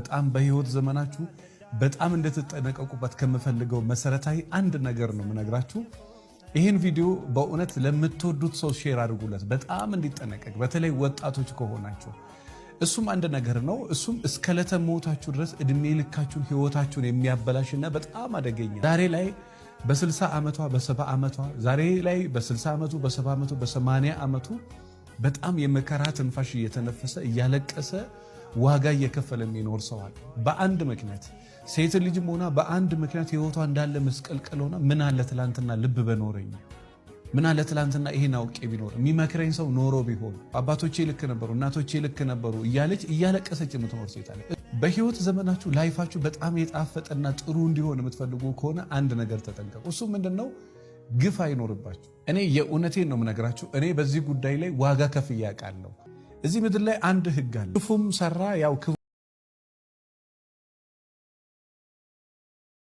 በጣም በህይወት ዘመናችሁ በጣም እንድትጠነቀቁበት ከምፈልገው መሰረታዊ አንድ ነገር ነው የምነግራችሁ። ይህን ቪዲዮ በእውነት ለምትወዱት ሰው ሼር አድርጉለት፣ በጣም እንዲጠነቀቅ፣ በተለይ ወጣቶች ከሆናችሁ። እሱም አንድ ነገር ነው። እሱም እስከ ዕለተ ሞታችሁ ድረስ እድሜ ልካችሁን ህይወታችሁን የሚያበላሽና በጣም አደገኛ ዛሬ ላይ በ60 ዓመቷ በ70 ዓመቷ ዛሬ ላይ በ60 ዓመቱ በ70 ዓመቱ በ80 ዓመቱ በጣም የመከራ ትንፋሽ እየተነፈሰ እያለቀሰ ዋጋ እየከፈለ የሚኖር ሰው አለ። በአንድ ምክንያት ሴት ልጅም ሆና በአንድ ምክንያት ህይወቷ እንዳለ መስቀልቀል ሆና ምን አለ ትላንትና ልብ በኖረኝ፣ ምን አለ ትላንትና ይሄን አውቄ ቢኖር፣ የሚመክረኝ ሰው ኖሮ ቢሆን፣ አባቶቼ ልክ ነበሩ፣ እናቶቼ ልክ ነበሩ እያለች እያለቀሰች የምትኖር ሴት አለ። በህይወት ዘመናችሁ ላይፋችሁ በጣም የጣፈጠና ጥሩ እንዲሆን የምትፈልጉ ከሆነ አንድ ነገር ተጠንቀቁ። እሱ ምንድነው? ግፍ አይኖርባችሁ። እኔ የእውነቴን ነው የምነግራችሁ። እኔ በዚህ ጉዳይ ላይ ዋጋ ከፍዬ አውቃለሁ። እዚህ ምድር ላይ አንድ ህግ አለ። ክፉም ሰራ ያው ክፉ